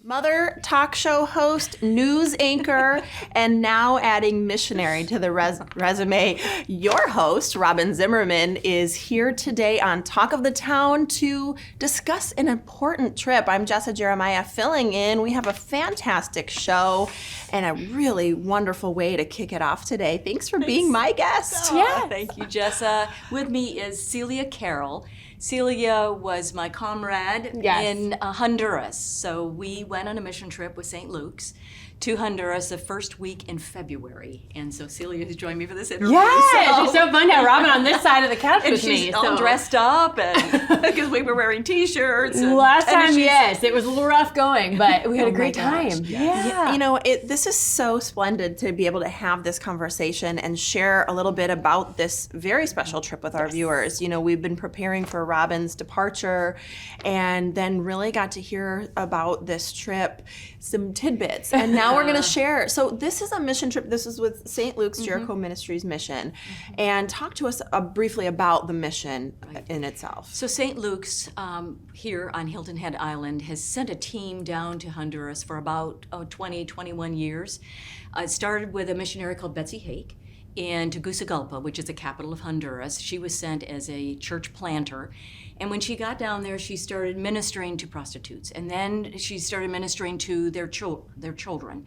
Mother, talk show host, news anchor, and now adding missionary to the resume. Your host, Robyn Zimmerman, is here today on Talk of the Town to discuss an important trip. I'm Jessa Jeremiah filling in. We have a fantastic show and a really wonderful way to kick it off today. Thanks for being my guest. Thank you, Jessa. With me is Celia Carroll. Celia was my comrade in Honduras. So we went on a mission trip with St. Luke's to Honduras the first week in February. And so Celia has joined me for this interview. Yeah, she's so fun to have Robyn on this side of the couch and with she's me. all dressed up and because we were wearing t-shirts. And last time, yes, it was a little rough going, but we had a great time. Yeah. You know, this is so splendid to be able to have this conversation and share a little bit about this very special trip with our viewers. You know, we've been preparing for Robyn's departure and then really got to hear about this trip, some tidbits, and now we're going to share. So this is a mission trip. This is with St. Luke's Jericho Ministries mission. And talk to us briefly about the mission in itself. So St. Luke's here on Hilton Head Island has sent a team down to Honduras for about 21 years. It started with a missionary called Betsy Hake in Tegucigalpa, which is the capital of Honduras. She was sent as a church planter. And when she got down there, she started ministering to prostitutes. And then she started ministering to their children.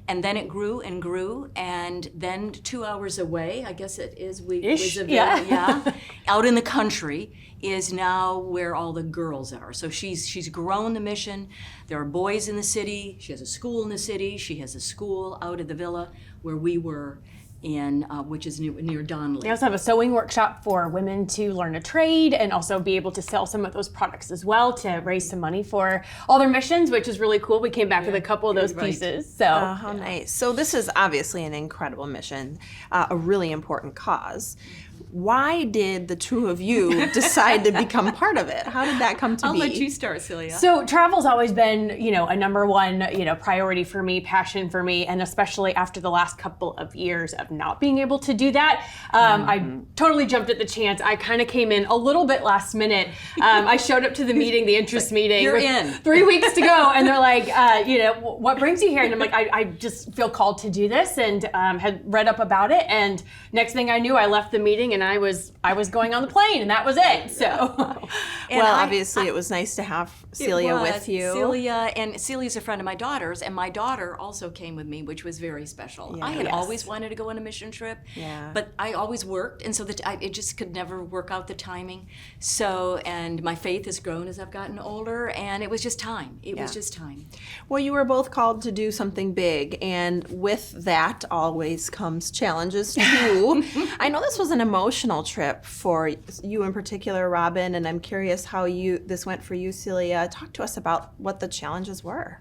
And then it grew and grew. And then 2 hours away, I guess it is, out in the country, is now where all the girls are. So she's grown the mission. There are boys in the city. She has a school in the city. She has a school out at the villa where we were in, which is near Donley. We also have a sewing workshop for women to learn a trade and also be able to sell some of those products as well to raise some money for all their missions, which is really cool. We came back with a couple of those pieces. So how nice. So this is obviously an incredible mission, a really important cause. Why did the two of you decide to become part of it? How did that come to be? I'll let you start, Celia. So travel's always been, a number one, priority for me, passion for me, and especially after the last couple of years of not being able to do that, I totally jumped at the chance. I kind of came in a little bit last minute. I showed up to the meeting, the interest meeting. You're in. 3 weeks to go, and they're like, what brings you here? And I'm like, I just feel called to do this, and had read up about it. And next thing I knew, I left the meeting, and I was going on the plane, and that was it. So, obviously, it was nice to have Celia with you. Celia's a friend of my daughter's, and my daughter also came with me, which was very special. Yeah. I had always wanted to go on a mission trip, but I always worked, and so it just could never work out the timing. So, and my faith has grown as I've gotten older, and it was just time. It was just time. Well, you were both called to do something big, and with that always comes challenges too. I know this was an emotional trip for you in particular, Robyn, and I'm curious how this went for you, Celia. Talk to us about what the challenges were.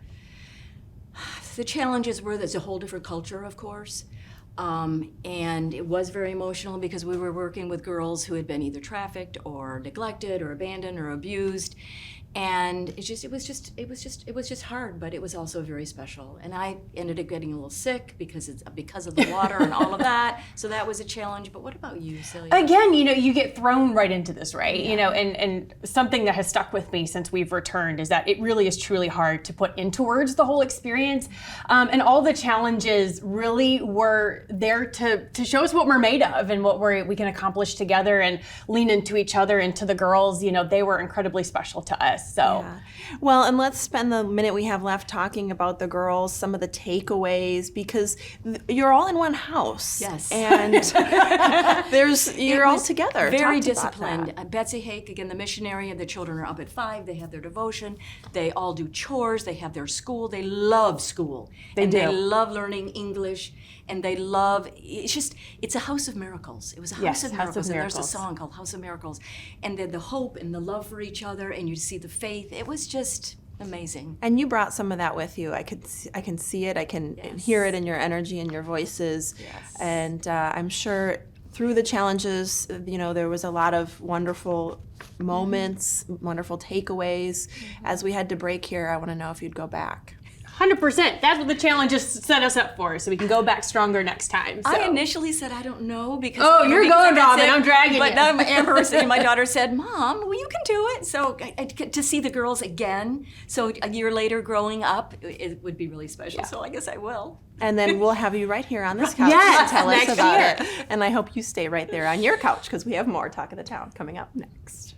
The challenges were there's a whole different culture, of course. And it was very emotional because we were working with girls who had been either trafficked or neglected or abandoned or abused. And it was just hard, but it was also very special. And I ended up getting a little sick because of the water and all of that. So that was a challenge. But what about you, Celia? Again, you get thrown right into this, right? Yeah. And something that has stuck with me since we've returned is that it really is truly hard to put into words the whole experience. And all the challenges really were there to show us what we're made of and what we can accomplish together and lean into each other and to the girls. They were incredibly special to us. So, well, and let's spend the minute we have left talking about the girls, some of the takeaways, because you're all in one house. Yes. And you're all together. Very disciplined. Betsy Hake, again, the missionary, and the children are up at 5. They have their devotion. They all do chores. They have their school. They love school. They love learning English. And they love, it's a house of miracles. It was a house of miracles. And there's a song called House of Miracles. And the hope and the love for each other, and you see the faith. It was just amazing. And you brought some of that with you. I can see it. I can hear it in your energy and your voices. Yes. And I'm sure through the challenges, there was a lot of wonderful moments, wonderful takeaways. As we had to break here, I want to know if you'd go back. 100%. That's what the challenge just set us up for, so we can go back stronger next time. So. I initially said I don't know because you're because going, I got Robyn. sick, I'm dragging but you. now my anniversary, my daughter said, "Mom, well, you can do it." So to see the girls again, so a year later, growing up, it would be really special. So I guess I will. And then we'll have you right here on this couch Yes, to tell us next about year. it. And I hope you stay right there on your couch because we have more Talk of the Town coming up next.